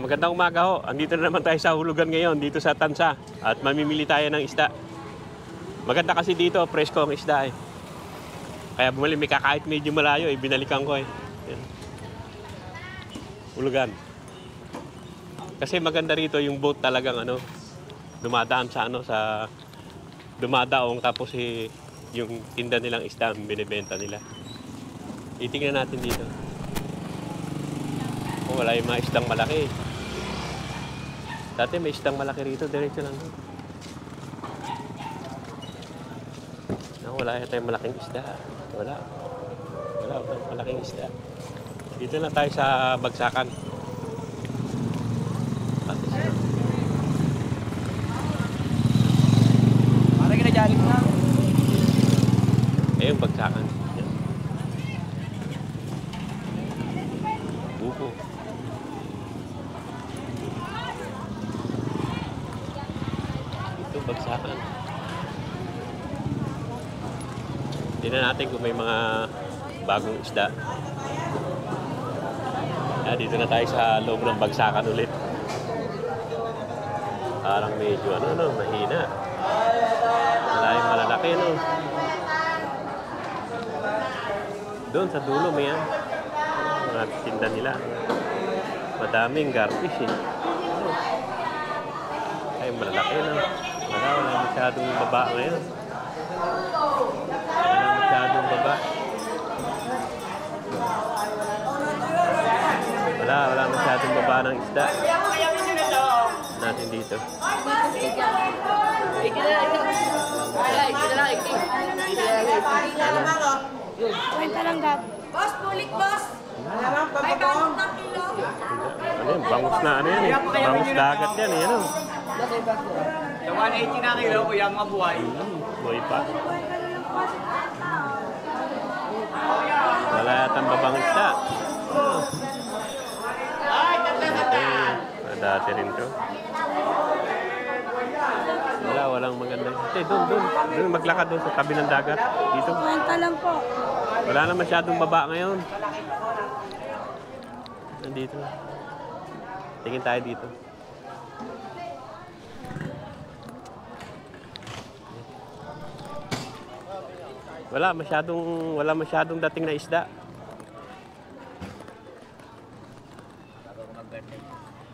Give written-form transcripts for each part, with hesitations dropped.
Magandang umaga ho. Andito na naman tayo sa hulugan ngayon, dito sa Tansa. At mamimili tayo ng isda. Maganda kasi dito, presko ang isda eh. Kaya bumali, may kakait medyo malayo eh, binalikan ko eh. Yan. Hulugan. Kasi maganda rito yung boat talagang ano, dumadaan sa ano, sa dumadaong tapos eh, yung tinda nilang isda, binibenta nila. Titingnan natin dito. Oh, wala yung mga isdang malaki. Dati may isdang malaki rito, diretso lang. No, wala yata yung malaking isda. Wala malaking isda. Dito lang tayo sa bagsakan. Parang ginajalik na. Eh, yung bagsakan. Yan. Buko. Ito, bagsakan. Tingnan natin kung may mga bagong isda. Dito na tayo sa loob ng bagsakan ulit. Parang medyo mahina. Wala yung malalaki, no? Doon sa dulo may yan. Mga tinda nila. Madaming garfish eh. Ay, malalaki, no? Wala masyadong baba ngayon. Wala masyadong baba. Wala masyadong baba ng isda. Natin dito. Kwenta lang gab. Boss, pulik boss. May bangot na kilo. Ano yun? Bangus na ano yan eh. Bangus dagat yan eh. Ano? Yung 180 na kilo, kuya mga buhay. Buhay pa. Wala yatang babang isda. Dati rin to. Walang magandang. Doon maglakad doon sa tabi ng dagat. Dito. Kwenta lang po. Wala na masyadong baba ngayon. Nandito. Tingin tayo dito. Wala masyadong dating na isda.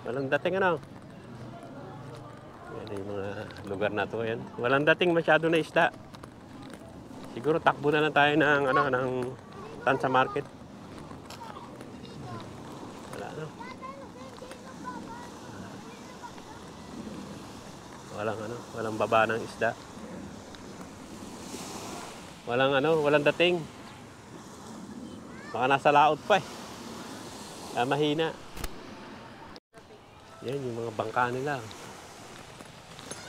Walang dating ano. Yan yung mga lugar na to yan. Walang dating masyado na isda. Siguro takbo na lang tayo ng ng Tansa Market. Walang baba ng isda. Walang dating. Baka nasa laot pa eh. Mahina. Yan yung mga bangka nila.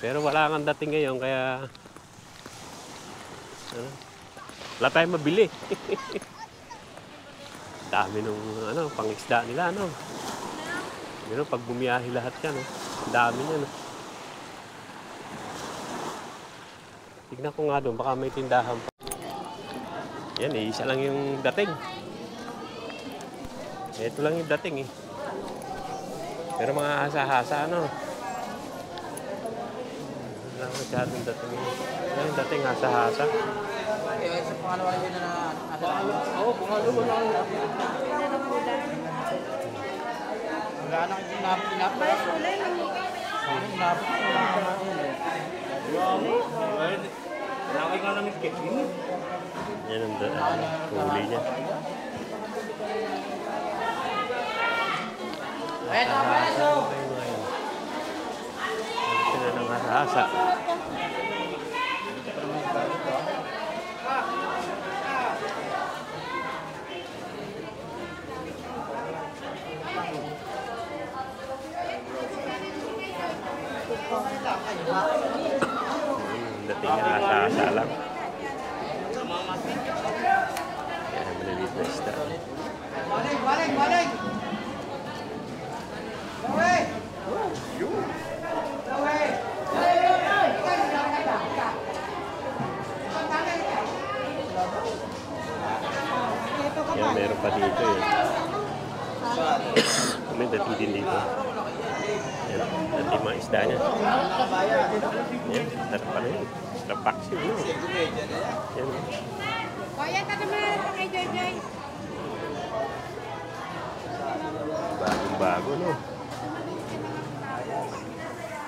Pero wala kang dating ngayon kaya wala tayong mabili. Dami nung pang-isda nila Pero pag bumiyahe lahat yan, dami niyan. Tignan ko nga doon, baka may tindahan pa. Yan, isa lang yung dating. Ito lang yung dating eh. Pero mga hasa-hasa wala masyadong dating eh. Yung dating hasa-hasa. Kaya sa pangalawa yun na nasa Oo, pangalawa na ako. Wala nang pinapay. Laki nga lang yung sketch yun. Yan ang huli niya. Eto, peso! Ito na ng hasa-hasa. Dating na hasa-hasa lang. Yan, malilit na isda. Balik! Yan, meron pa dito yun. May dating din dito. Yan, dating mga isda niya. Yan, sarap pa na yun. Sarap paksiw, no? Yan. Kuya, taga naman kay Joy. Bagong-bago, no?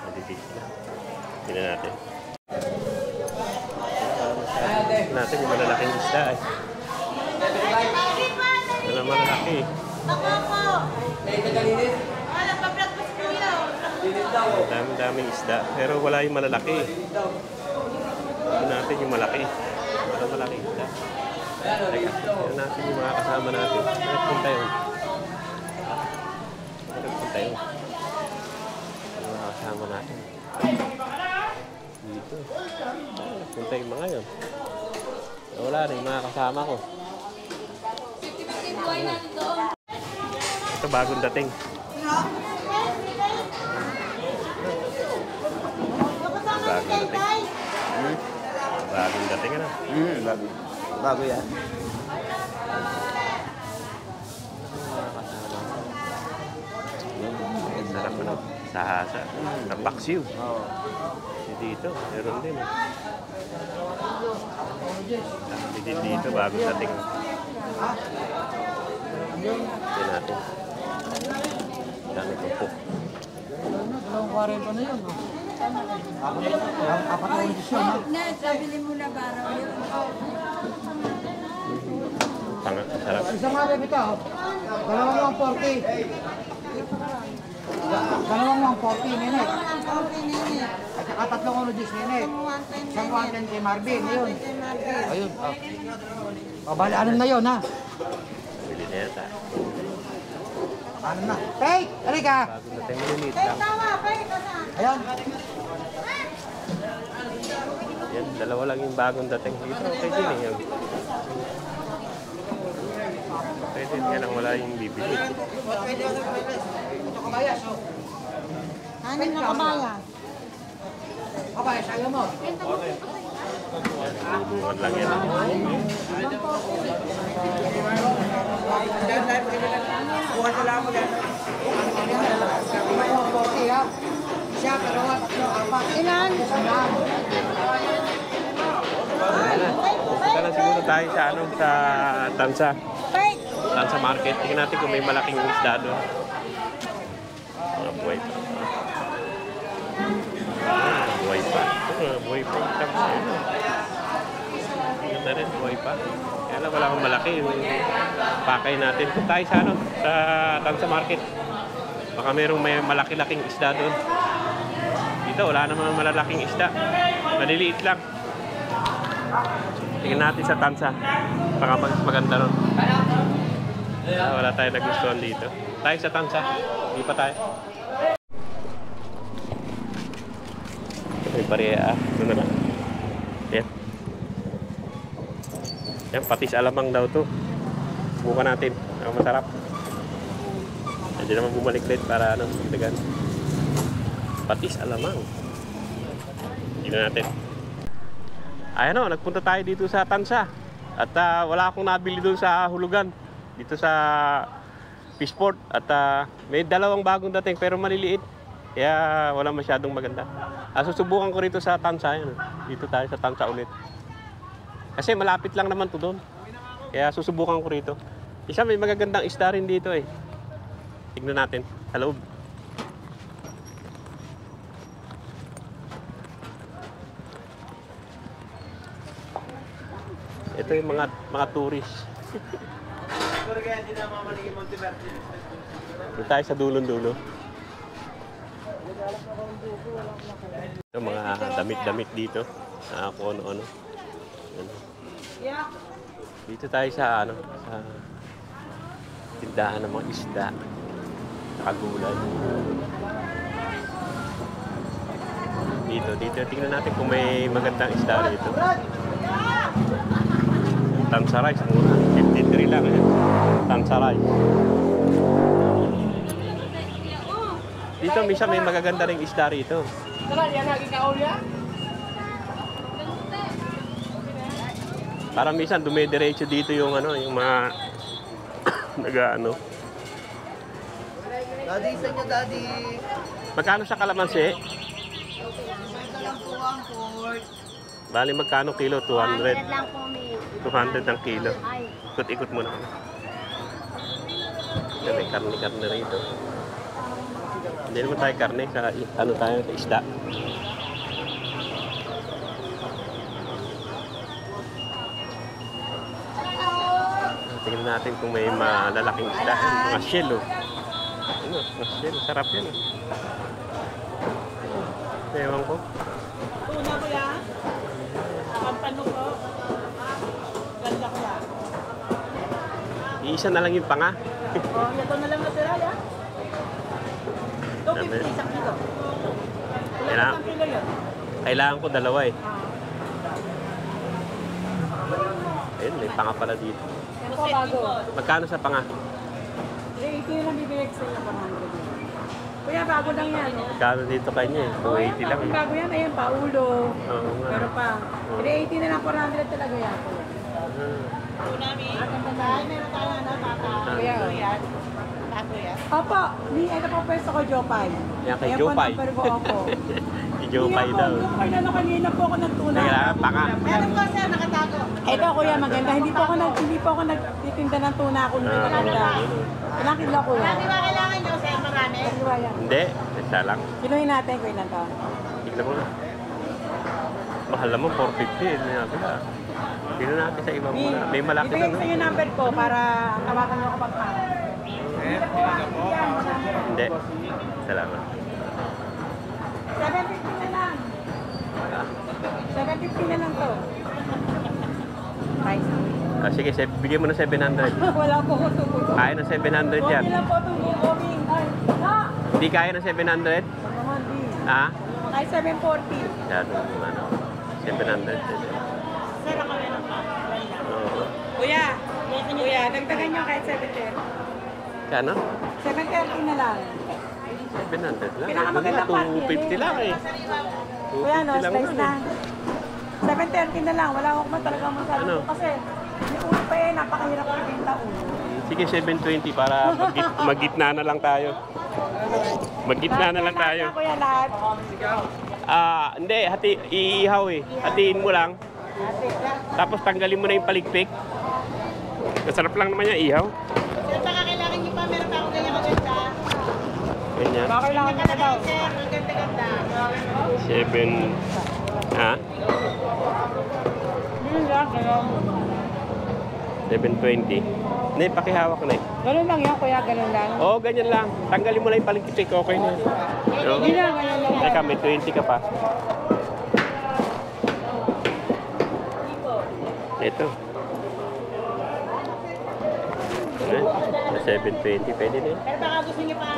Madidig na. Tingnan natin. Natin yung malalaking isda eh. Wala malalaki eh. Daming isda. Pero wala yung malalaki eh. Tingnan natin yung malaki. Wala malaki isda. Teka, tingnan natin yung mga kasama natin. Nagpunta yun. Nagpunta yun. Yung mga kasama natin. Dito. Nagpunta yung mga yun. Wala na yung mga kasama ko. Ito bagong dating. Bagong dating. Bagong dating ano? Bago yan. Sarap ano? Sahasa. Napaksiw. Dito, meron din. Dito, bagong dating. Ito natin. Dami tumpok. Dalawang 40 na yun. Apat na ulit siya. Nabili mo na baraw yun. Sarap. Isang mga bebe ka, dalawang 140. Dalawang 140, nene. At saka tatlong ulo dis, nene. Isang 110 kay Marvin, yun. Ayun. Bali, anong na yun, ha? Bili na yata. Ano na? Hey! Halika! Bagong dating, maliliit lang. Ayan. Yan, dalawa lang yung bagong dating dito. Okay din eh. Yan. Okay din, yan ang wala yung bibili. Anin na kabayan. Kabayas, ayaw mo. Buwan lang yan. Buwan sa lang mo yan. 140, ha? Siya, pero tatlo, apat. Ilan? Ilan? Punta na siguro tayo sa, sa Tansa. Wait. Tansa Market. Tingnan natin kung may malaking isda doon. Mga buhay pa. Buhay pa. Buhay pa yung Tansa. Ganda rin, buhay pa. Kaya lang wala akong malaki yung pakay natin. Punta tayo sa, sa Tansa Market. Baka merong may malaki-laking isda doon. Dito, wala naman malalaking isda. Maliliit lang. Tingnan natin sa Tansa. Baka maganda ron. Wala tayo nagustuhan dito. Tayo sa Tansa. Hindi pa tayo. May pareha. Doon na lang. Yan. Yan, patis alamang daw to. Subukan natin. Ang masarap. Hindi naman bumalik ulit para ano, dagan. Patis alamang. Tingnan natin. Ayan o, nagpunta tayo dito sa Tansa. At wala akong nabili doon sa hulugan. Dito sa Fishport. At may dalawang bagong dating pero maliliit. Kaya wala masyadong maganda. Susubukan ko rito sa Tansa. Ayan, dito tayo sa Tansa ulit. Kasi malapit lang naman to doon. Kaya susubukan ko rito. Isa may magagandang isda rin dito eh. Tignan natin sa loob. Ito yung mga tourist. Dito tayo sa dulon-dulo. Ito mga damit-damit dito. Kung ano-ano. Dito tayo sa sa tindahan ng mga isda. Kagulay. Dito. Tingnan natin kung may magandang isda dito. Tansa rice mura. 53 lang eh. Tansa rice. Dito minsan may magaganda ring isda rito. Parang minsan dumidiretso dito yung yung mga Daddy, sa inyo, daddy. Magkano sa kalamansi? Ito lang po ang port. Bali, magkano kilo? 200. lang po, may. 200 ang kilo. Ay. Ikot-ikot muna kami. May karne-karne rito. Hindi naman tayo karne. Sa, ano tayo? Sa isda. Tingnan natin kung may malalaking isda. Mga shell, oh. Ano, mga shell. Sarap yan, oh. Ewan ko. Tuna ko yan. Pampano ko. Ganda ko yan. Iisa na lang yung panga. Oh, ito na lang natira yan. 250 isang kilo. Wala Kailangan, isang kilo yun. kailangan ko dalawa eh. Ah. Ayun, may panga pala dito. Yan po bago. Magkano sa panga? 380 lang bibigay ko sa inyo pang Kuya, bago lang yan. Magkano dito kanya eh? 280 lang. Ang bago yan, ayan pa, ulo. Oo nga. Pero pa, 380 na lang, 400 talaga yan. Tsunami. Ay, meron tayo na, bata. Kuya, Bago yan. Bago yan. Opo, ito po pwesto ko, Jopay. Yan kay Ayan Jopay. po, number ko ako. Si Jopay daw. Jopay na kanina po ako nagtuna. Kailangan panga. Meron po sir, nakatago. Ito kuya, maganda. Hindi po ako nagtitinda ng tuna ako nung maganda. Ilang kilo kuya? Marami ba kailangan nyo sir? Marami? Dalawa yan. Hindi, isa lang. Kilohin natin kuya ilan to. Tignan mo na. Mahal naman, 450. Hindi natin ah. Tignan natin sa iba muna. May malaki Ibigay na. ko sa iyo number ko para tawagan niyo ako pag Hindi. Salamat. 750 na lang. 750 na lang to. Price. Ah, sige, bigyan mo na 700. Wala po ko tubo. Kaya ng 700 yan. Okay lang po tubo. Coming. Ay, na! Hindi kaya ng 700? Naman din. Ha? Ay, 740. Yan, ano. 700. Sir, ako meron pa. Oo. Kuya, dagdagan niyo kahit 730. Kano? 730 na lang. 700 lang. Pinakamaganda Ito part na, 250 lang eh. Kuya, no, 250 lang slice na. eh. 730 na lang. Wala akong man talaga masabi Ano? ko kasi yung ulo pa eh, napakahirap ibenta ulo. Sige, 720 para magitna na lang tayo. Magitna na lang tayo. Kuya, lahat. Ah, hindi, iihaw eh. Hatiin mo lang. Tapos tanggalin mo na yung paligpik. Masarap lang naman yung ihaw. Sir, baka kailangan nyo pa. Meron pa akong ganyan maganda. Ganyan. Baka kailangan niya na daw. Sir, ang ganda-ganda. 7... Ha? Yun lang, ganun. 720. Hindi, pakihawak na eh. Ganun lang yan, kuya, ganun lang. Oo, ganyan lang. Tanggalin mo lang yung paligpik. Okay na yun. Oo. Hindi lang, ganun lang. Teka, may 20 ka pa. Ito. Na 720, pwede na yun. Pero baka gusto nyo pa.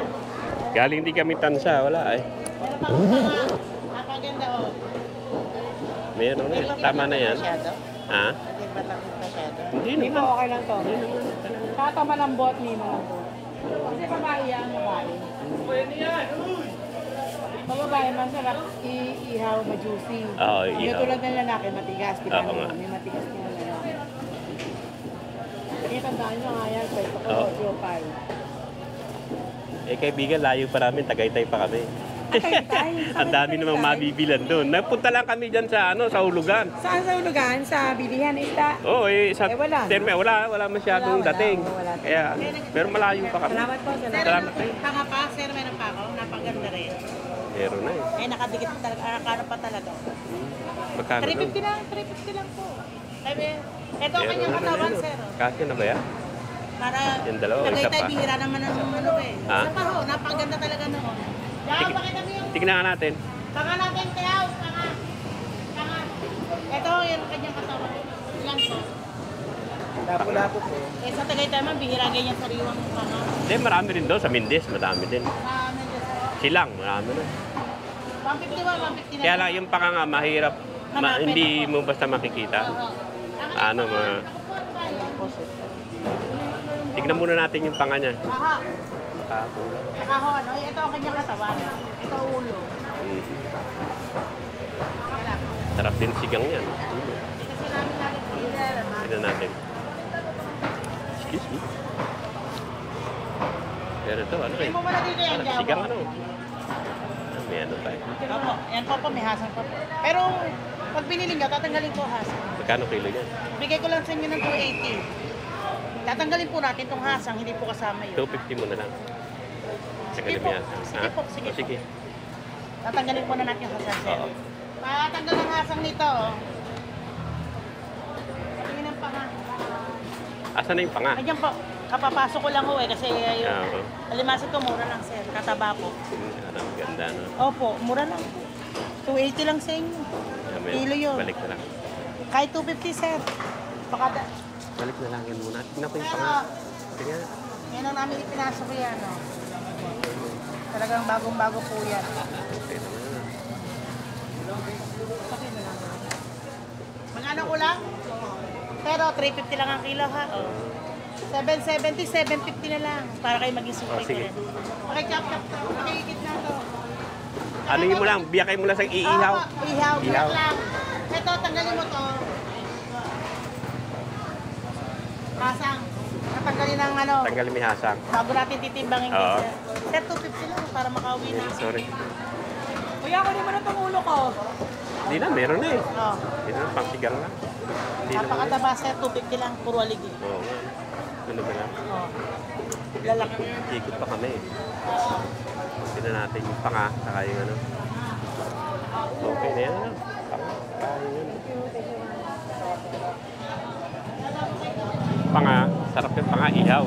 Galing di kami tansa, wala eh. Meron pa akong mga. Napaganda oh. Meron na yan. Tama na yan. Masyado? Ha? Hindi ba lang masyado? Hindi Hindi po, naman. okay lang to. Kata malambot, ni malambot. Kasi babae yan, babae. Babae, masarap iihaw, ma-juicy. Oo, Hindi ihaw. tulad ng lalaki, matigas. Di ba? Oo nga. May matigas na lalaki. Kaya tandaan nyo nga yan, pwede ko, Oo. Jopay. Eh kaibigan, layo pa namin. Tagaytay pa kami. Tagaytay? Ang dami namang mabibilan doon. Nagpunta lang kami dyan sa sa Ulugan. Saan sa ulugan? Sa bilihan isda? Oo, sa Eh, wala, no? terme, wala masyadong Wala, dating. wala. Kaya, pero malayo pa kami. Salamat po, Sir, salamat. Salamat kayo. tanga pa. Sir, meron pa ako. Napaganda rin. Meron na eh. Eh, nakadikit talaga. Kano pa talaga. Magkano daw? 350 lang. 350 lang po. Sabi, ito ang Meron kanyang na katawan, rin, sir. Kasi na ba yan? Para Yung dalawa, isa Tagaytay, pa. bihira naman ang ano eh. Ha? Isa pa ho, napaganda talaga noon. Yaw, pakita mo yung Tignan nga natin. tanga natin, Tiyaw. Tanga. Tanga. Ito yung kanyang katawan. Ilan po? Lapo-lapo po. Eh, sa Tagaytay man, bihira ganyan sariwang tanga. Hindi, marami rin doon. Sa Mindes, madami din. Sa ano dyan, sir? Silang, marami na. 150 na. Kaya lang, yung paka nga, mahirap. Hindi mo basta makikita. Ano, tignan muna natin yung panga niya. Aha. Ako. Saka ho, ano, ito ang kanyang katawan. Ito ulo. Sarap din sigang yan. Kasi namin lagi leader. Tignan natin. Excuse me. Pero ito, ano eh. Mo muna dito yan, Parang sigang ano. May ano tayo. Opo, yan po, may hasang pa po. Pero pag binili nyo, tatanggalin ko hasang. Magkano kilo yan? Bigay ko lang sa inyo ng 280. Tatanggalin po natin itong hasang, hindi po kasama yun. 250 mo na lang. Sa Sige po, kalimihan. sige po, sige O, sige. Tatanggalin po na natin yung hasang, sir. Oo. Patanggal ang hasang nito, oh. Tingin ang panga. Asan na yung panga? Ayan po, kapapasok ko lang ho kasi yung Oo. alimasin ko mura lang, sir. Kataba po. Ano, ganda, no? Opo, mura lang po. 280 lang sa inyo. Mamaya, Kilo yun. Balik na lang. Kahit 250, sir. Baka Balik na lang yan muna. Tingnan ko yung Pero, panga. Tingnan. yan ang namin ipinasok yan, oh. Talagang bagong-bago po yan. Okay naman yun. Magkano ulang? Pero 350 lang ang kilo, ha? Oh. 770, 750 na lang. Para kayo maging Oh, super sige. Pakikap-kap to. Pakikit na to. Ano yun mo lang? Biyakay mo lang sa iihaw. Ihaw. Ihaw. Ihaw lang. Ito, tanggalin mo to. Kasang. Natanggalin ng ano. Tanggalin may hasang. Bago natin titimbangin Oo. kasi. Sir, 250 lang para makauwi na. Sorry. Kuya, kunin mo na itong ulo ko. Hindi na, meron na eh. Oh. Hindi na, pang sigang lang. Hindi na. Napakataba, sir. 250 lang. Puro aligi. Oo nga. Ano ba lang? Oh. Lalaki. Ikot pa kami eh. Tignan natin yung panga, saka yung ano. Okay na yan. Ano? Panga yun. Panga, sarap yung panga, ihaw.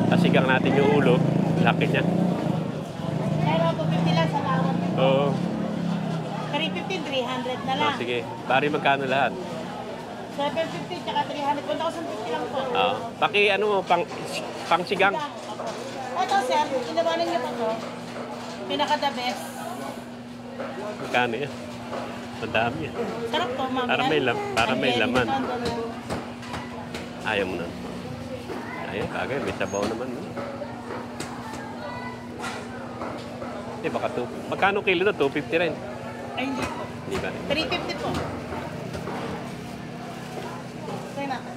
Tapos sigang natin yung ulo, laki niya. Pero 250 lang sa lawak. Oo. 350, 300 na lang. Oh, sige. Bari magkano lahat? 750 tsaka 300. 1,050 lang po. Oo. Paki ano mo, pang sigang. Ito, sir. Inabanan niyo pa to. Pinaka-the best. Magkano yan? Madami yan. Sarap to, ma'am. Para may Ang laman. jelly nito, ano. Ayaw mo na. Ayun, bagay. May sabaw naman. Eh, baka magkano kilo na? 250 rin. Ay, hindi po. Hindi ba? 350 po. Try natin.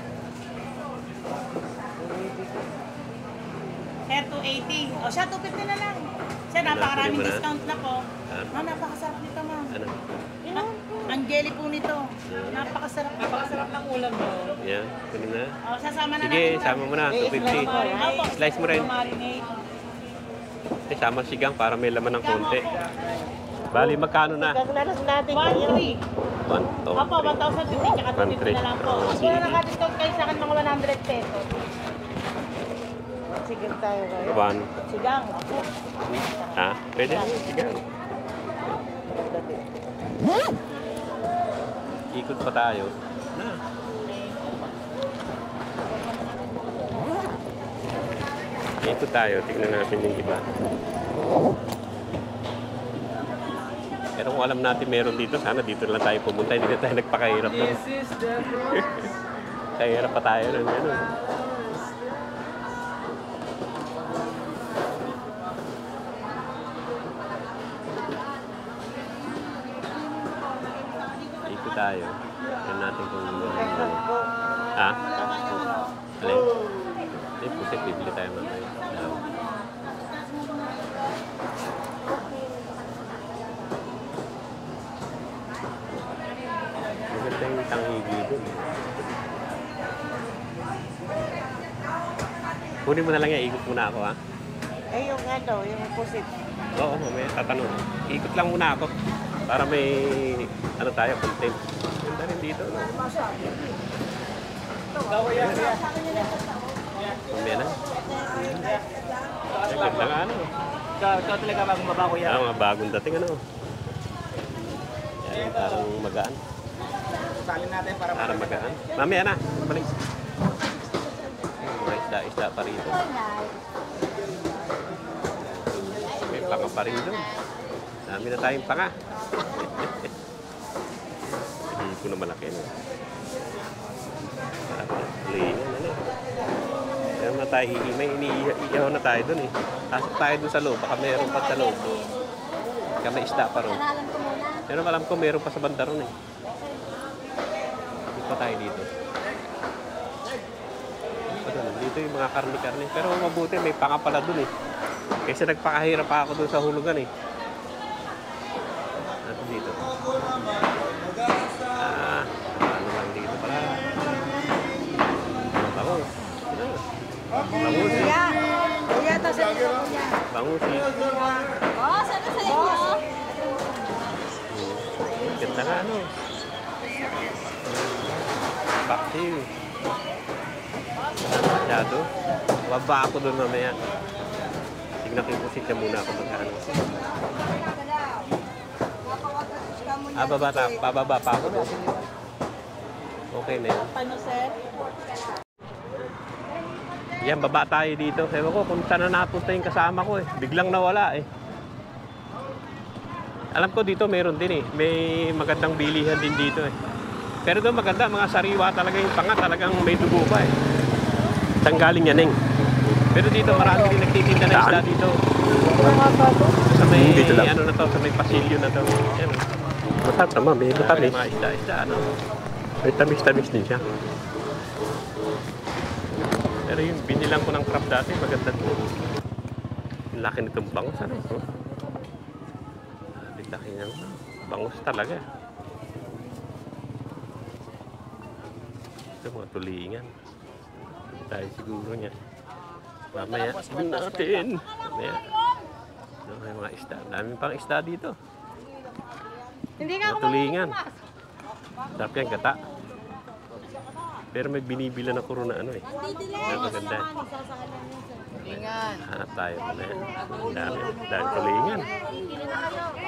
Sir, 280. O siya, 250 na lang. Sir, napakaraming Kunin mo na. discount na po. Ah. Ma'am, napakasarap nito, ma'am. Ano? Ang jelly po nito. Napakasarap. Napakasarap ng ulam mo. Yan. Kunin na. O, sasama na Sige, natin. sama mo na. 250. Opo. Slice mo rin. Marinate. Eh, sama sigang para may laman ng konti. Bali, magkano na? Gaganalas natin. 1,300. 1, 2, Opo, 1,050 tsaka 250 na lang po. Oh, Siguro sige. naka-discount kayo sa akin mga 100 pesos. Sigang tayo kayo. 1. Sigang. Opo. Ha? Pwede? Sigang. Ikot pa tayo. Na. Ikot tayo. Tignan natin yung iba. Pero kung alam natin meron dito, sana dito lang tayo pumunta. Hindi na tayo nagpakahirap. No? This is the Kahirap pa tayo nun. Ano? Ikot tayo. Tignan natin kung ano. Ha? Alin? Hindi, puti. Bibili tayo mamaya. Dalawa. Maganda yung tanghigi doon. Kunin mo na lang yan. Ikot muna ako, ha? Eh, yung ano, yung pusit. Oo, mamaya tatanong. Ikot lang muna ako. Para may, ano tayo, content. Ganda rin dito, no? Mamaya na. Ay, ganda nga, ano? Ikaw talaga bagong mabaho yan. Mga bagong dating, ano? Yan, parang magaan. Salin natin para Parang magaan. Mamaya na. Balik. Mga isda-isda pa rito. May panga pa rin doon. Dami na tayong panga. Hindi ko na malaki, no? Lingan, ano? Kaya na tayo, may iniihaw na tayo doon, eh. Pasok tayo doon sa loob. Baka mayroon pa sa loob. Kaya may isda pa ron. Pero alam ko mayroon pa sa banda ron, eh. Pa tayo dito. Dito yung mga karne-karne. Pero mabuti, may panga pala dun eh. Kasi nagpakahirap pa ako doon sa hulugan eh. Ano dito? Ano lang dito pala? Bangus. Bangus. Kuya, ito sa inyo, kuya. Bangus eh. Boss, ano sa inyo? Ganda nga ano. Baktil. Masyado. Baba ako doon mamaya. Tignan ko yung posisyon muna ako magkano. Bababa pa ako doon. Okay na yun. Paano, sir? Yan, baba tayo dito. Ewan ko kung saan na napunta yung kasama ko eh. Biglang nawala eh. Alam ko dito meron din eh. May magandang bilihan din dito eh. Pero doon maganda, mga sariwa talaga yung panga. Talagang may dugo pa eh. Saan galing yan eh. Pero dito marami din nagtitinda na isda dito. Sa may, ano na to, sa may pasilyo na to. Yan. Masarap naman, may matamis. Mga isda, ano. May tamis-tamis din siya. Pero yung binilang ko ng crab dati, maganda to. Ang laki nitong bangus, ano. Laki ng bangus talaga. Ito mga tulingan. Tayo siguro niya. Mamaya, natin. Mamaya. May mga isda. Dami pang isda dito. Hindi nga Mga tulingan. Sarap yan, gata. Pero may binibila na kuro na ano eh. Maganda. Hanap tayo. Dami tulingan.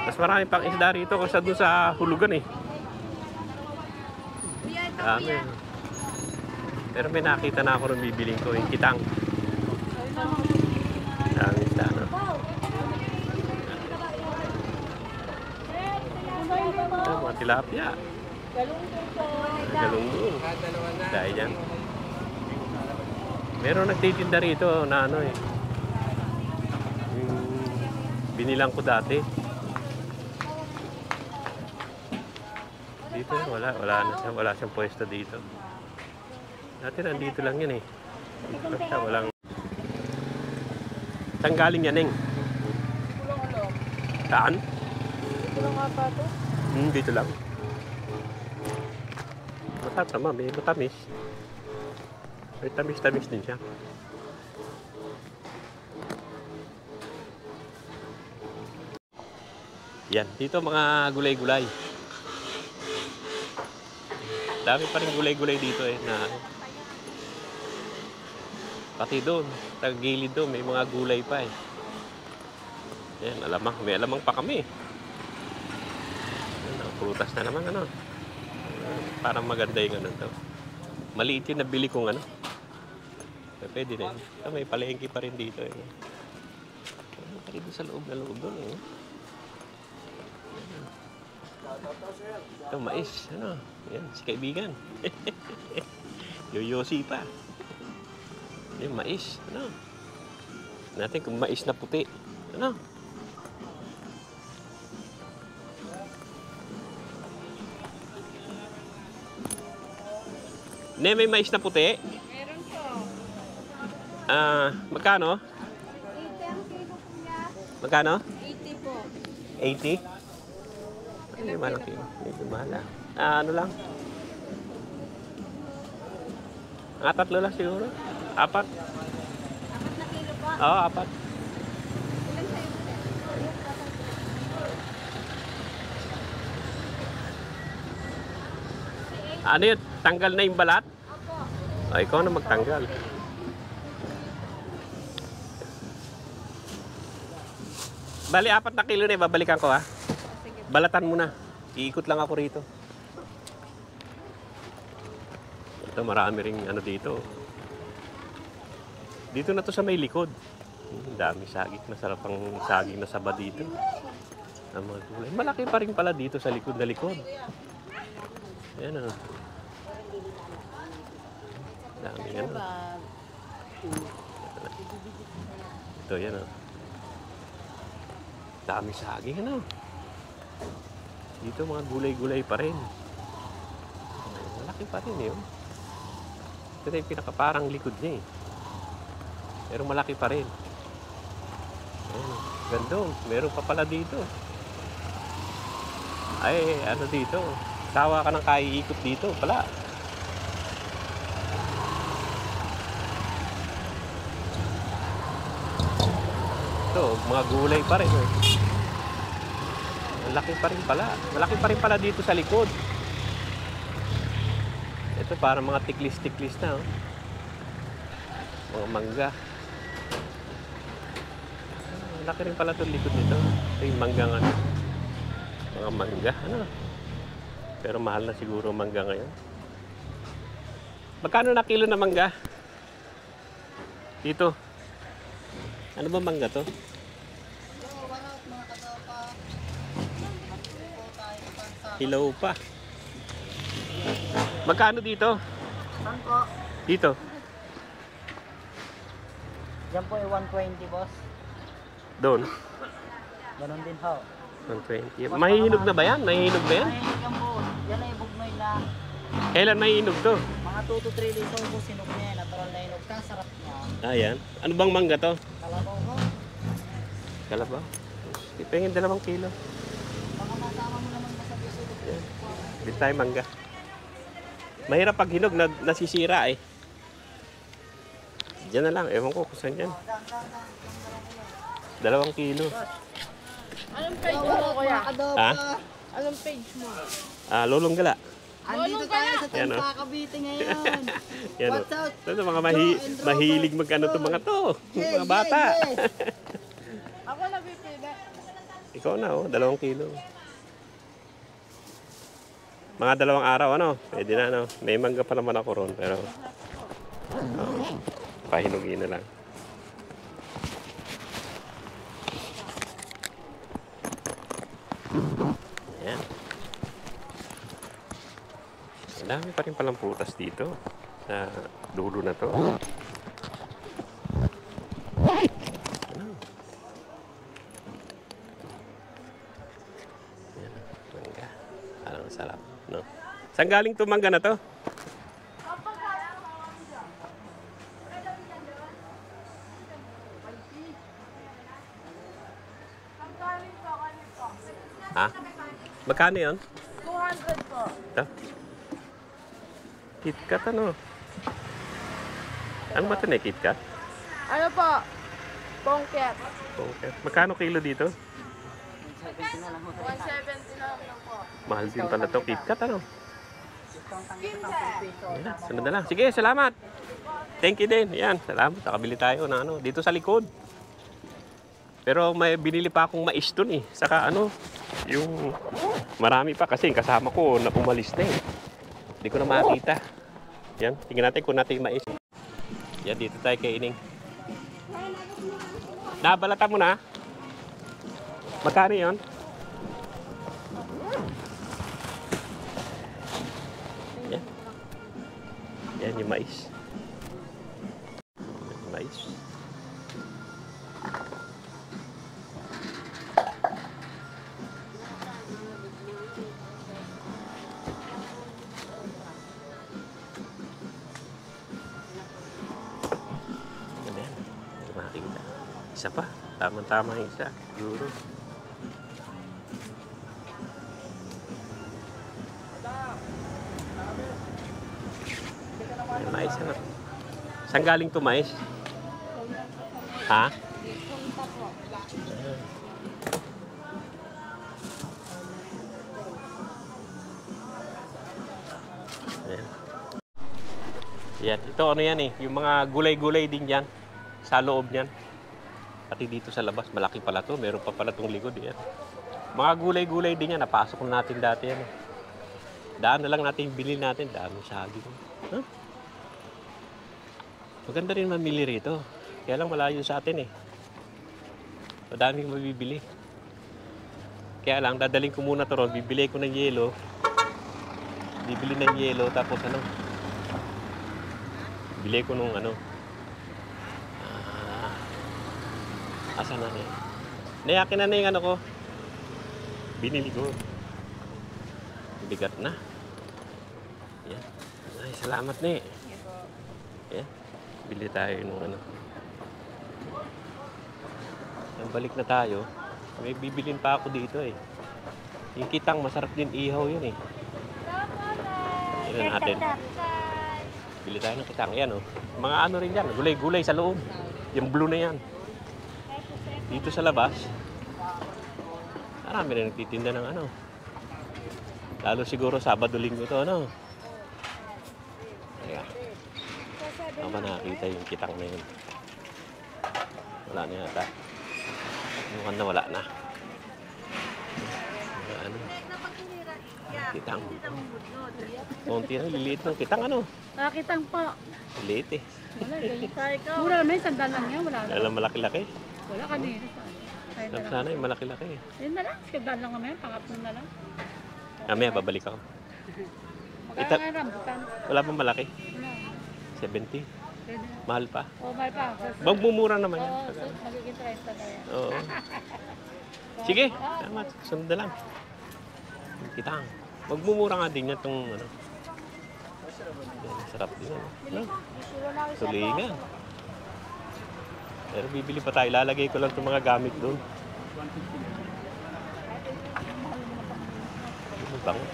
Mas marami pang isda rito kasi doon sa hulugan eh. Dami. Pero may nakita na ako nung bibiling ko yung kitang. Dami isda, no? Ito, mga tilapia. Galunggong. Dahil yan. Meron nagtitinda rito na ano eh. Binilang ko dati. Dito wala siyang pwesto dito. Dati nandito lang yan eh. Dito siya, walang... Saan galing yan, Neng? Saan? Dito lang nga pa ito. Dito lang. Masarap naman, may matamis. May tamis-tamis din siya. Yan, dito mga gulay-gulay. Dami pa rin gulay-gulay dito eh na pati doon, sa gilid doon may mga gulay pa eh. Yan, may alamang pa kami. Ano, prutas na naman ano. Parang maganda yung ano to. Maliit yung nabili kong ano. Pwede na yun. May palengke pa rin dito eh. Pa rin sa loob doon eh. Ito, mais. Ano? Yan, si kaibigan. Yoyosi pa. Yung mais. Ano? Natin kung mais na puti. Ano? Ne, may mais na puti? Meron po. Magkano? 80 ang kilo kuya. Magkano? 80 po. 80? Hindi malaki. Medyo mahal ah. Ano lang? Tatlo lang siguro. 4? 4 na kilo po. Oo, 4. Ilan sa'yo po? Ano yun? Tanggal na yung balat? Opo. O, ikaw na magtanggal. Bali, 4 na kilo na eh. Babalikan ko ha. Balatan mo na. Iikot lang ako rito. Ito, marami ring ano dito. Dito na to sa may likod. Dami saging. Masarap ang saging na saba dito. Ang mga gulay. Malaki pa rin pala dito sa likod na likod. Ayan o. Dami ano. Ito, yan o. Dami saging ano. Dito mga gulay-gulay pa rin. Malaki pa rin yun. Ito na yung pinakaparang likod niya eh. Pero malaki pa rin. Ayun, ganda. Meron pa pala dito. Ay, ano dito? Tawa ka ng kaiikot dito pala. Ito, mga gulay pa rin. Malaki pa rin pala. Malaki pa rin pala dito sa likod. Ito parang mga tiklis-tiklis na. Oh. Mga mangga. Malaki rin pala itong likod nito. Ito yung mangga nga. Mga mangga. Ano? Pero mahal na siguro mangga ngayon. Magkano na kilo na mangga? Dito. Ano ba mangga to? Hilaw pa. Magkano dito? Saan po? Dito. Yan po ay 120, boss. Doon. Ganon din ho. 120. Mahihinog na ba yan? Mahihinog ba yan? Mahihinog yan, boss. Yan ay bugnoy na. Kailan mahihinog to? Mga 2 to 3 days po sinog niya. Natural na hinog. Kasarap niya. Ayan. Ano bang mangga to? Kalabaw ho. Kalabaw. Ipengin 2 kilo. Baka masama mo naman sa piso. Bili tayo mangga. Mahirap pag hinog, nasisira eh. Diyan na lang. Ewan ko kung saan yan. 2 kilo. Anong page mo, kuya? Ha? Anong page mo? Lolong gala. Andito tayo sa Yan, Tansa, Cavite ngayon. Yan o. What's out? Ito mga mahilig mag-ano to mga to. Mga bata. Ako nabipili. Ikaw na oh, 2 kilo. Mga 2 araw ano, pwede na ano. May mangga pa naman ako ron pero pahinugin na lang. Ayan. Ang dami pa rin palang prutas dito sa dulo na to. Ayan, mangga. Parang sarap, no? Saan galing to mangga na to? Ha? Magkano yun? 200 po. Ito? KitKat ano? Ano ba ito na KitKat? Ano po? Pongket. Okay. Magkano kilo dito? 170 lang po. Mahal din pala ito. KitKat ano? 15. Ayan na, sunod na lang. Sige, salamat. Thank you din. Yan, salamat. Nakabili tayo na ano, dito sa likod. Pero may binili pa akong mais dun eh. Saka ano, yung marami pa kasi kasama ko na umalis na eh. Hindi ko na makita. Yan, tingnan natin kung natin yung mais. Yan, dito tayo kay Ining. Nabalata mo na? Magkano yun? Yan. Yan yung mais. Mais. Isa pa. Tama-tama yung isa. Siguro. May mais ano? Saan galing to mais? Ha? Ayan. Yan. Ito ano yan eh. Yung mga gulay-gulay din yan. Sa loob niyan. Pati dito sa labas, malaki pala to. Meron pa pala itong likod. Yan. Mga gulay-gulay din yan. Napasok na natin dati yan. Daan na lang natin yung bilhin natin. Dami saging. Huh? Maganda rin mamili rito. Kaya lang malayo sa atin eh. Madaming mabibili. Kaya lang, dadaling ko muna to ron. Bibili ko ng yelo. Bibili ng yelo. Tapos ano? Bibili ko nung ano? Asa na eh? Nayakin na yung ano ko. Binili ko. Bigat na. Yan. Ay, salamat na eh. Yan. Bili tayo nung ano. Balik na tayo. May bibilin pa ako dito eh. Yung kitang masarap din ihaw yun eh. Tignan natin. Bili tayo ng kitang. Yan oh. Mga ano rin yan. Gulay-gulay sa loob. Yung blue na yan. Dito sa labas. Marami rin nagtitinda ng ano. Lalo siguro Sabado-Linggo to ano. Ayan. Ako ba nakakita yung kitang na yun? Wala na yata. Mukhang na wala na. Ano? Kitang. Konti na, liliit ng kitang ano? Nakakitang po. Liliit eh. Wala, ganyan tayo ka. Mura naman yung sandal lang yan. Wala na. Alam malaki-laki. Wala kanina. Tayo na lang. Sana yung malaki-laki eh. Yun na lang. Sandal lang naman. Pangatlo na lang. Mamaya babalik ako. Magkano nga rambutan? Wala pang malaki. Wala. 70. Pwede. Mahal pa. O, mahal pa. Magmumura naman yan. Oo, so, magiging 30 na yan. Oo. Sige, tama. Sunod na lang. Kitang. Magmumura nga din yan itong ano. Yan, sarap din yan. No? Tulingan. Pero bibili pa tayo. Lalagay ko lang itong mga gamit doon. Bangos.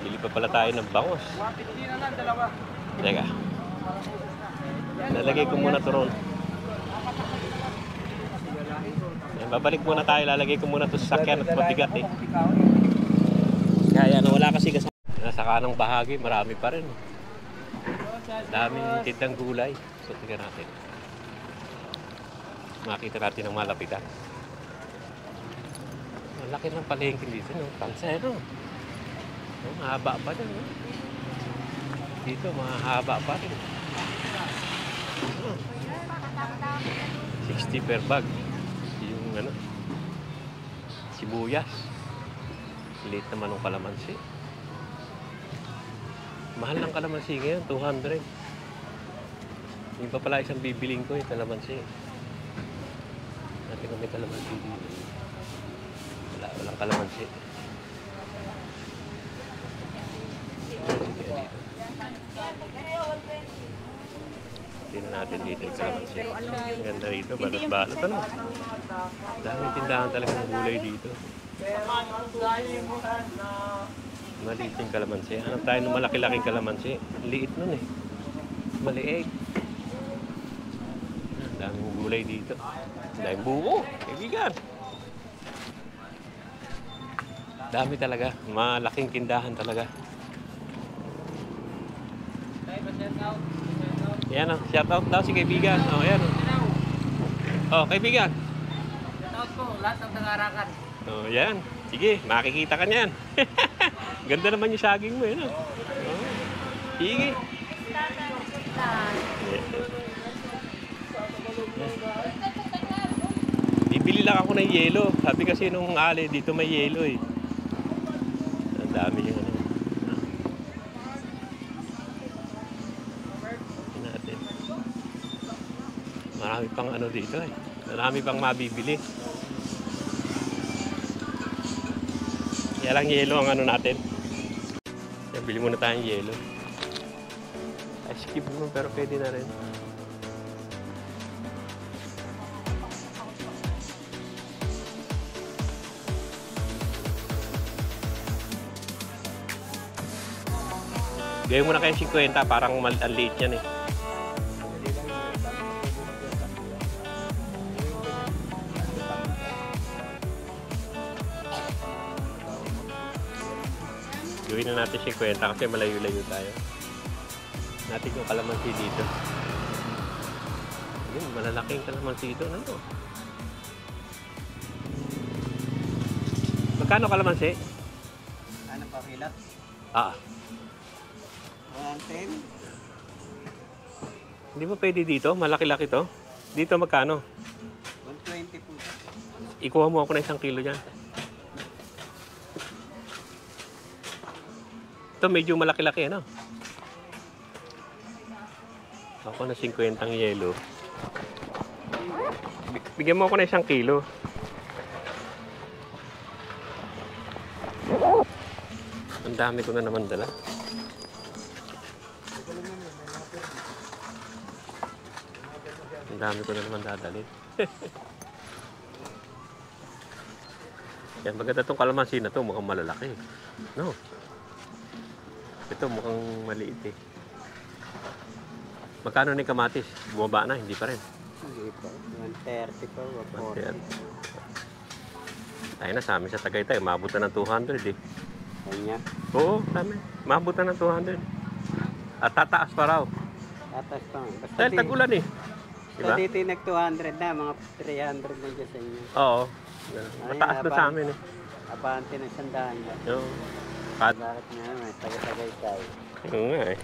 Bili pa pala tayo ng bangos. Teka. Lalagay ko muna ito ron. Babalik muna tayo. Lalagay ko muna ito sa sakyan at mabigat eh. Kaya wala kasi kasama. Nasa kanang bahagi, marami pa rin. Daming tindang gulay. So, tingnan natin. Makita natin ang malapitan. Malaki ng palengke dito, no? Pansin, no? Mahaba pa dyan, no? Dito, mahaba pa rin. 60 per bag. Yung, ano, sibuyas. Liit naman ng kalamansi. Mahal ng kalamansi ngayon, 200. Yung pa pala isang bibiling ko, yung kalamansi. Natin kung may kalamansi dito. Walang kalamansi. Tingnan natin dito yung kalamansi. Ganda rito, balot-balot. Ano? Daming tindahan talaga ng gulay dito. Maliit yung kalamansi. Hanap tayo ng malaki-laking kalamansi. Liit nun eh. Maliit. Daming gulay dito. Daming buko. Kaibigan. Dami talaga. Malaking tindahan talaga. Yan o. Shout out daw si kaibigan. O, yan o. O, kaibigan. Shout out po, lahat ng tangarakan. O, yan. Sige, makikita ka niyan. Ganda naman yung saging mo, yun o. Sige. Bibili lang ako ng yelo. Sabi kasi nung ali, dito may yelo eh. Ang dami yung ano. Natin. Marami pang ano dito eh. Marami pang mabibili. Kaya lang yelo ang ano natin. Kaya bili muna tayong yelo. Ice cube naman pero pwede na rin. Gawin mo na kayo 50, parang ang liit yan eh. Gawin na natin 50 kasi malayo-layo tayo. Natin yung kalamansi dito. Ayun, malalaking kalamansi dito. Ano? Magkano kalamansi? Ano pa kilat? Ah. 110. Hindi mo pwede dito? Malaki-laki to. Dito magkano? 120 po. Ikuha mo ako na 1 kilo dyan. Ito medyo malaki-laki ano? Ako na 50 ang yelo. Bigyan mo ako na 1 kilo. Ang dami ko na naman dala. Ang dami ko na naman dadalhin. Yan, maganda itong kalamansi na to, mukhang malalaki. No? Ito mukhang maliit eh. Magkano ni kamatis? Bumaba na, hindi pa rin. Hindi po. 130 po. 130. Tayo na sa amin sa Tagaytay, maabot na ng 200 eh. Kanya. Oo, tama. Maabot na ng 200. At tataas pa raw. Tatas pa. Dahil tag-ulan eh. Diba? Diba? Dito yung nag-200 na, mga 300 na dyan sa inyo. Oo. Mataas na sa amin eh. Abante ng 100 ba? Oo. At, Bakit nga naman, taga-tagay tayo. oo nga eh.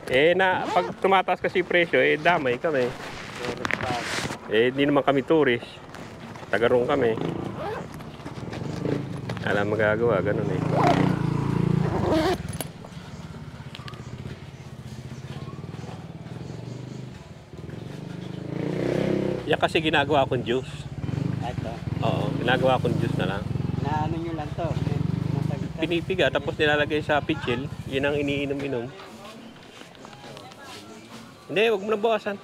Pag tumataas kasi yung presyo, damay kami. Puro pa. Hindi naman kami tourist. Tagarong kami. Alam magagawa, ganun eh. Yan kasi ginagawa kong juice. Ito. Oo, ginagawa kong juice na lang. Na ano nyo lang to? Masagtan. Pinipiga, tapos nilalagay sa pitchil. Yun ang iniinom-inom. Hindi, huwag mo na bawasan.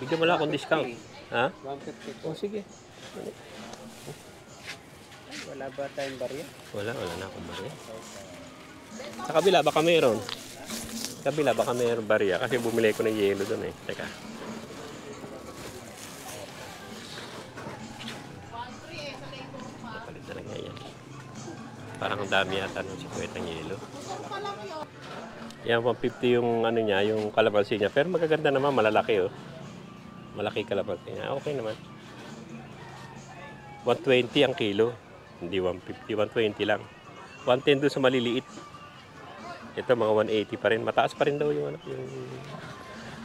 Bigyan mo lang akong discount. Ha? 150 po. O, sige. Wala ba tayong barya? Wala na akong barya. Sa kabila, baka mayroon. Sa kabila, baka mayroon barya. Kasi bumili ko ng yelo doon eh. Teka. Papalit na lang yan. Parang ang dami yata ng 50 ng yelo. Yan, 150 yung ano niya, yung kalamansi niya. Pero magaganda naman, malalaki oh. Malaki kalamansi niya. Okay naman. 120 ang kilo. Hindi 150, 120 lang. 110 doon sa maliliit. Ito mga 180 pa rin. Mataas pa rin daw yung, yung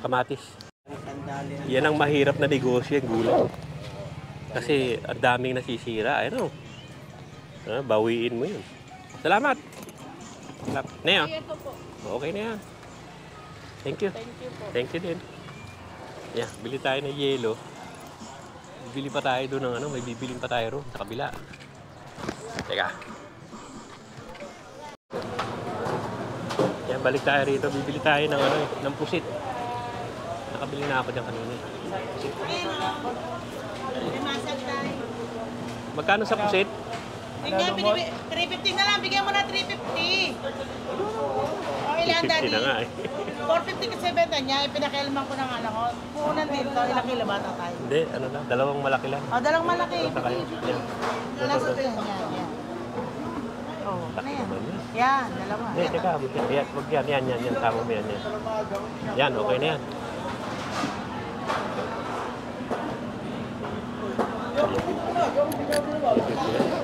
kamatis. Ang sandali na. Yan ang mahirap na negosyo, yung gulay. Kasi ang daming nasisira. Ano? Bawiin mo yun. Salamat! Neo? Okay na yan. Thank you. Thank you din. Yeah, bili tayo ng yelo. Bibili pa tayo doon ng ano, may bibiling pa tayo ron sa kabila. Teka. Yan, balik tayo rito. Bibili tayo ng ano, ng pusit. Nakabili na ako dyan kanina. Pusit. Magkano sa pusit? Bigyan, 350 na lang. Bigyan mo na 350. O ilan, 50 Daddy? na nga eh. 450 kasi benta niya. Ipinakialaman ko ng ano ko. Puhunan dito. Ilang kilo ba tatay? Hindi, ano lang, dalawang malaki lang. O, dalawang malaki. Basta kayo. Yan. Nasa yan, yan. O, ano yan? Naman yan. Yan, dalawa. Hindi, teka, wag yan, yan, tama mo yan. Yan, okay na yan.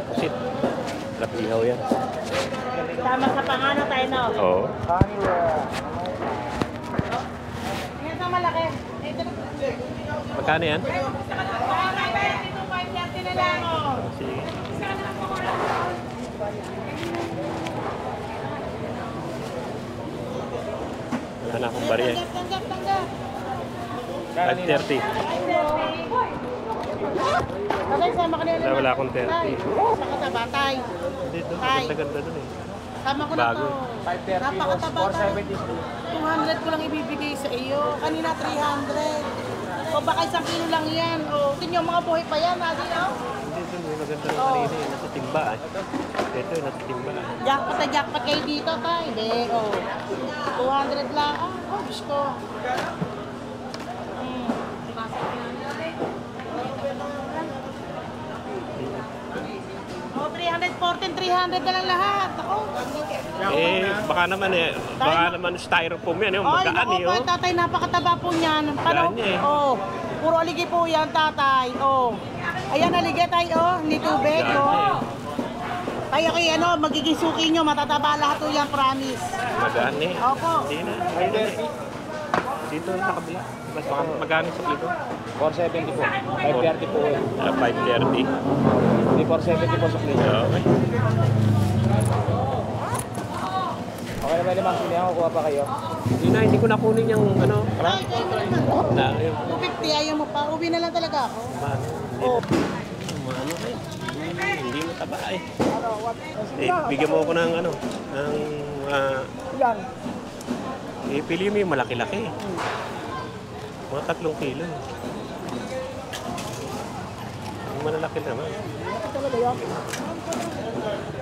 Pusit. Lapihaw yan. Tama sa pangano tayo, no? Oo. Yan sa malaki. Ito na. Magkano yan? Dito, 530 na lang, o. Sige. Wala na akong bariya. Tanggap. 530. Tatay, sama ka nila. Wala akong 30. Sa katabatay. Dito, Tay. ganda dun eh. Sama ko na Bago. to. Napakataba tayo. 200 ko lang ibibigay sa iyo. Kanina 300. O baka 1 kilo lang yan. O, tingnan mga buhay pa yan. Adi, o. Hindi, dun eh. Maganda ng kanina eh. Nasa timba eh. Ito eh, nasa timba eh. Jackpot kayo dito, tay. Hindi, o. 200 lang. Oh, Diyos ko. O, 314, 300 na lang lahat. Ako. Baka naman styrofoam yan. Yung Ay, magaan naku eh. po, Oh. tatay, napakataba po niyan. Paano? Magaan niya eh. Oh, puro aligi po yan, tatay. Oh. Ayan, aligi tayo, oh. Hindi tubig, Magaan oh. niya Kaya kayo, ano, magiging suki nyo, matataba lahat po yan, promise. Magaan eh. Opo. Hindi na. Ayun na eh. Dito sa kabila. Mas magkano sa plito? 470 po. 530 po. 530. Hindi 470 po sa plate. Okay. Okay naman naman, hindi ako kuha pa kayo. Hindi ko nakunin yung ano. Ay, kayo mo naman. Na, yung 250, ayaw mo pa. Uwi na lang talaga ako. Mano, Oh. ano eh. Hindi mo taba eh. Bigyan mo ako ng ano, ng Ilan? pili mo yung malaki-laki. Mga 3 kilo. malalaki naman.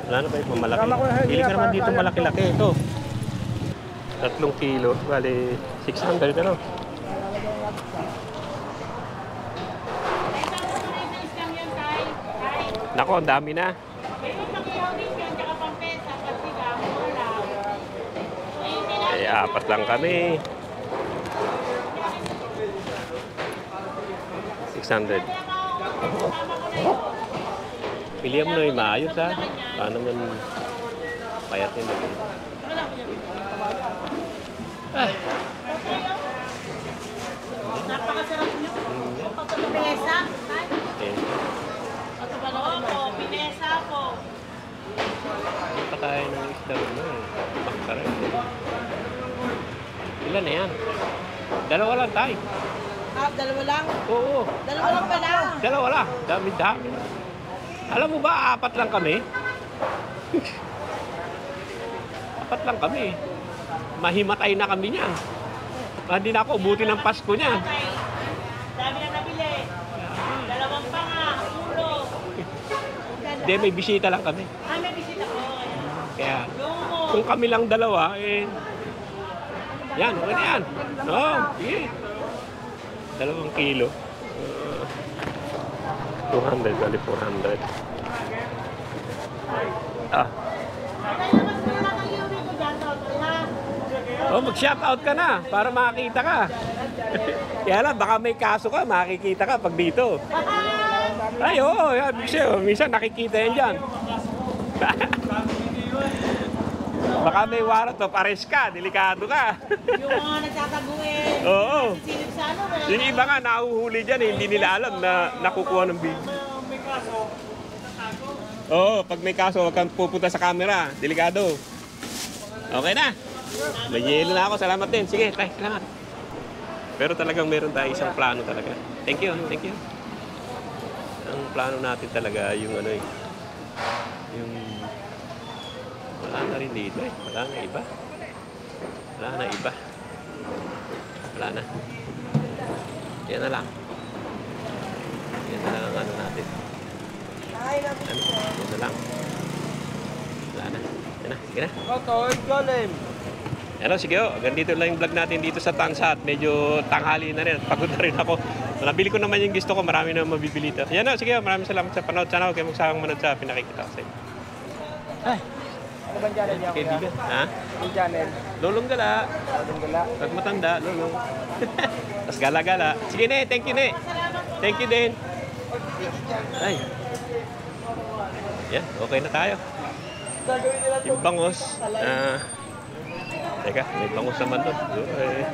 Wala na ba yung mamalaki? Pili ka naman dito malaki-laki. Ito. 3 kilo. Bali, 600 ano? Nako, ang dami na. Eh, apat lang kami. 600. Pilihan mo na yung maayos ha. Paano man payatin na. Napakasarap nyo. Pinesa. Okay. Pinesa po. Ano pa tayo ng isda mo eh. Makasarap. Ilan na yan? 2 lang tayo. Ah, 2 lang? Oo. 2 lang pala. 2 lang. Dami-dami. Alam mo ba, 4 lang kami? 4 lang kami. Mahimatay na kami niyan. Hindi na ako ubutin ng Pasko niyan. Dami na nabili. 2 pa nga. Ulo. Hindi, may bisita lang kami. Ah, may bisita ko. Kaya, Lumo. kung kami lang 2, eh... Yan, okay na yan. Oo, sige. 2 kilo. 200, bali 400. Ah. Oh, mag-shoutout ka na para makakita ka. Kaya lang, baka may kaso ka, makikita ka pag dito. Ay, oo, yan. Minsan nakikita yan dyan. Baka may warrant of arrest ka, delikado ka. Yung mga nagtataguin. Oo. Silip sa ano. Yung iba nga nahuhuli dyan, eh, hindi nila alam na nakukuha ng video. Oo, pag may kaso, huwag kang pupunta sa camera. Delikado. Okay na. May yelo na ako. Salamat din. Sige, tayo. Salamat. Pero talagang meron tayo isang plano talaga. Thank you. Thank you. Ang plano natin talaga yung ano eh. Yung... Wala na rin dito eh. Wala na iba. Wala na iba. Wala na. Yan na lang. Yan na lang ang ano natin. Ano? Yan na lang. Wala na. Yan na. Sige na. Ano, sige o. Ganito lang yung vlog natin dito sa Tansa at medyo tanghali na rin. Pagod na rin ako. Nabili ko naman yung gusto ko. Marami na mabibili ito. Yan o. Sige o. Maraming salamat sa panood. Sana huwag kayo magsahang manood sa pinakikita ko sa inyo. Ay, ano bang channel niya? Kaibigan. Ha? Yung channel? Lulong gala. Lulong gala. Pag matanda, lulong. Tapos gala-gala. Sige ne. Thank you ne. Thank you din. Ay. Yan. Okay na tayo. Yung bangos. Teka, may bangus naman doon.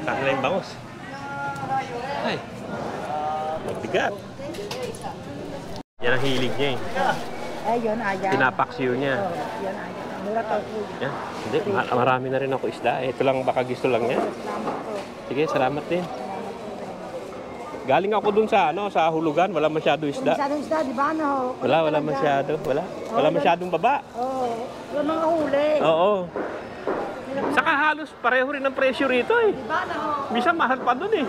Saan na yung bangus? Ay, mabigat. Yan ang hilig niya eh. Ayun, ayan. Pinapaksiyo niya. Yan, ayan. Mura to po. Yan. Hindi, marami na rin ako isda. Ito lang baka gusto lang niya. Sige, salamat din. Galing ako dun sa sa hulugan, wala masyado isda. Masyadong isda, di ba? No? Wala masyado. Wala masyadong baba. Oo. Yung mga huli. Oo. Saka halos pareho rin ang presyo rito eh. Di ba? No? Bisa mahal pa dun eh.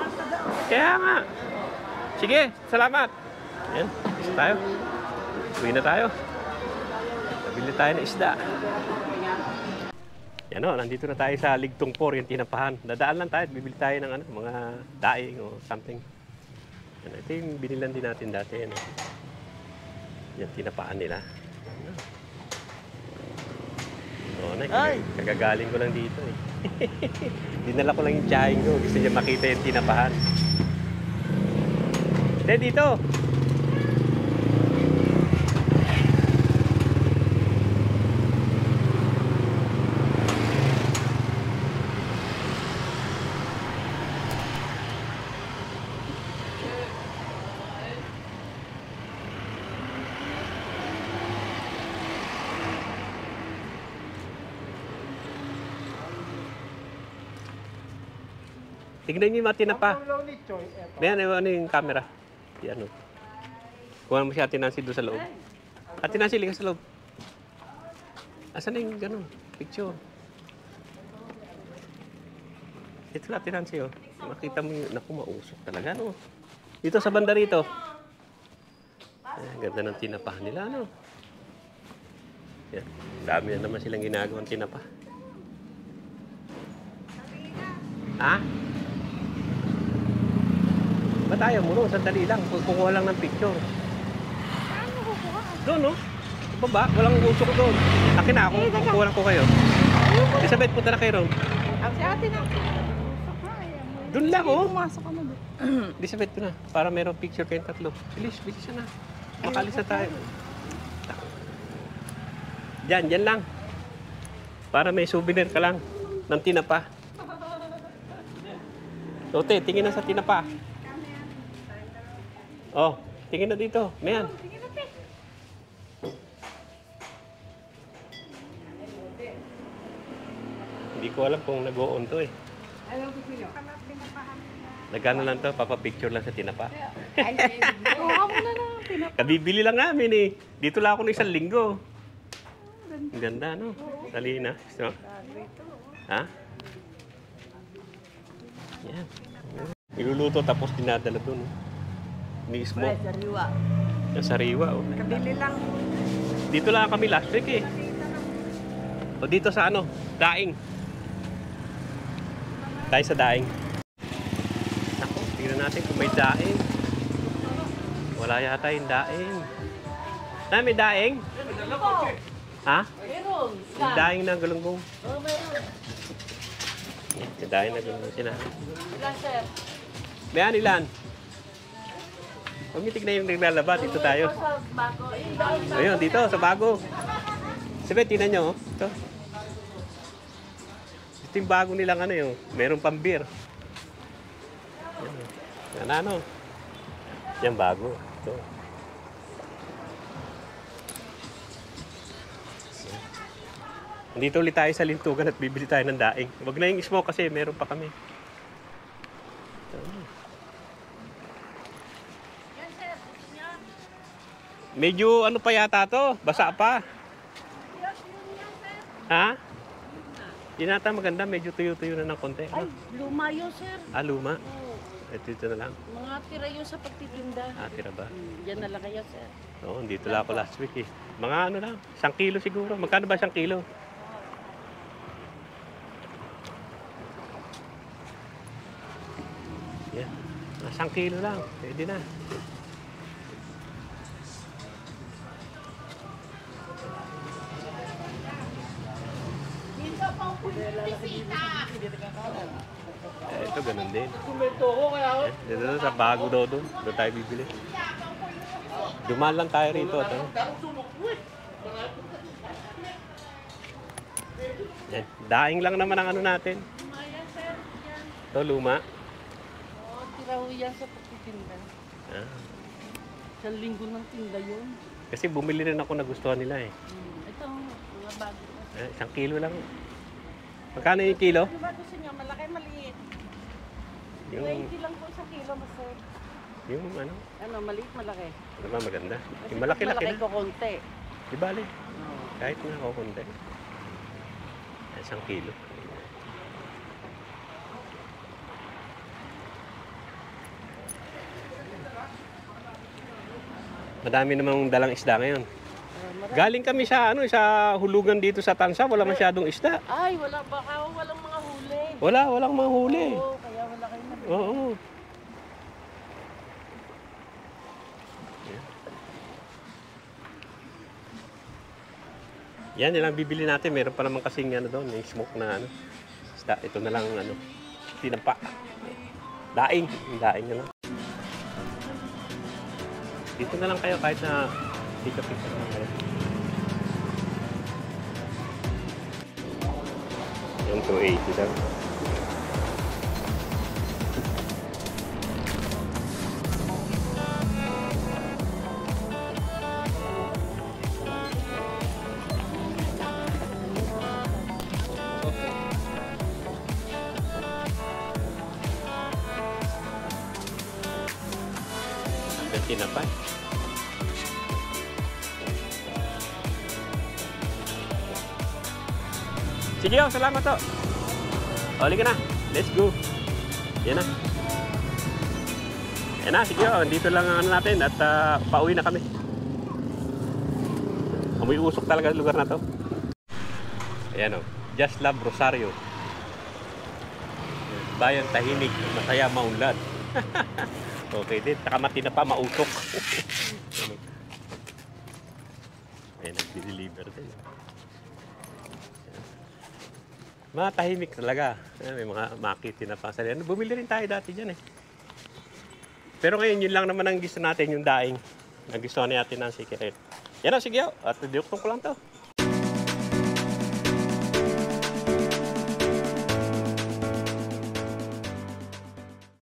Kaya nga. Sige, salamat. Yan, isa tayo. Uwi na tayo. Nabili tayo ng isda. Yan o, nandito na tayo sa Ligtong 4, yung tinapahan. Dadaan lang tayo at bibili tayo ng mga daing o something. Yan, ito yung binilan din natin dati. Yan, tinapahan nila. Oo, kagagaling ko lang dito eh. Dinala ko lang yung tiyahing ko. Gusto niya makita yung tinapahan. Hindi, dito. Tignan niyo yung mga tinapa. Ayan, ano yung camera? Yan o. Kuha mo si Ate Nancy doon sa loob. Ate Nancy, likas sa loob. Asan na yung gano'n? Picture. Ito na, Ate Nancy o. Makita mo yung... Naku, mausok talaga no. Dito sa banda rito. Ganda ng tinapa nila, ano? Yan. Dami na naman silang ginagawang tinapa. Ha? Ba't ayaw mo? Sandali lang. Kukuha lang ng picture. Saan mo kukuha? Doon, no? Baba, walang usok doon. Akin na ako. Kukuha lang ko kayo. Elizabeth, punta na kayo ron. Ang si ate na. Doon lang, oh. Pumasok ka na doon. Elizabeth, na. Para mayroong picture kayong tatlo. Bilis, bilis na. Makalis na tayo. Diyan lang. Para may souvenir ka lang ng tinapa. Tote, tingin na sa tinapa. Oh, tingin na dito. Mayan. Hindi ko alam kung nag-o-on to eh. Nagano lang to, papapicture lang sa tinapa. Oo, mo na lang. Kabibili lang namin eh. Dito lang ako ng 1 linggo. Ang ganda, no? Dali na. So, ha? Yan. Iluluto tapos dinadala doon. Mismo. Sariwa. Yung sariwa, oh. Kabili lang. Dito lang kami last week eh. O dito sa ano? Daing. Tayo sa daing. Ako, tingnan natin kung may daing. Wala yata yung daing. Na, may daing? Ha? Meron. Yung daing na galunggong. Oo, meron. Yung daing na galunggong sila. Ilan, sir? Mayan ilan? Pumitig na yung naglalaba. Dito tayo. Sa bago. Ayun, dito sa bago. Sabi, tingnan nyo. Oh. Ito. Ito yung bago nilang ano yun. Meron pang beer. Yan ano. Yan bago. Ito. Dito ulit tayo sa Lintugan at bibili tayo ng daing. Huwag na yung smoke kasi meron pa kami. Medyo ano pa yata to, basa pa. Ha? Yun nata maganda, medyo tuyo-tuyo na ng konti. Ay, luma yun, sir. Ah, luma. Oo. Ito na lang. Mga tira yun sa pagtitinda. Ah, tira ba? Yan na lang kayo, sir. Oo, dito lang ako last week eh. Mga ano lang, 1 kilo siguro. Magkano ba 1 kilo? Yan. 1 kilo lang. Pwede na. Ito ganun din. Dito sa bago daw doon. Doon tayo bibili. Dumaan lang tayo rito. Ito. Yan. Daing lang naman ang ano natin. Ito luma. Oo, tira ho yan sa pagtitinda. Ah. Sa linggo ng tinda yun. Kasi bumili rin ako na gustuhan nila eh. Ito, mga bago. 1 kilo lang. Magkano yung kilo? Ano ba gusto niyo? Malaki, maliit? Yung, 20 lang po 1 kilo, sir. yung ano? Ano, maliit, malaki? Ano ba maganda? Kasi Yung malaki-laki malaki na. ko konti. Di bali. Kahit na ako kundi. 1 kilo. Madami namang dalang isda ngayon. Galing kami sa ano sa hulugan dito sa Tansa, wala masyadong isda. Ay, wala baka walang mga huli. Walang mga huli. Oo, kaya wala kayo na. Oo. Yan lang bibili natin. Meron pa naman kasing ano doon, yung smoke na ano. Isda, ito na lang ano. Tinapa. Daing, daing na lang. Dito na lang kayo kahit na pika-pika na kayo. Yung 280 lang. Ang tinapay. Sige, oh, salamat to. Halika na. Let's go. Yan na. Yan na, sige, oh. Dito lang ang ano natin at pauwi na kami. Amoy usok talaga ang lugar na to. Ayan o. Just Love Rosario. Bayan tahimik, masaya maunlad. Okay din. Saka matina pa, mausok. Ayan, nag-deliver din. Mga tahimik talaga. Ayan, may mga makiti na pa sa liyan. Bumili rin tayo dati dyan eh. Pero ngayon, yun lang naman ang gusto natin, yung daing. Nagustuhan natin ng sikirel. Yan o, sige o. At diuktong ko lang to.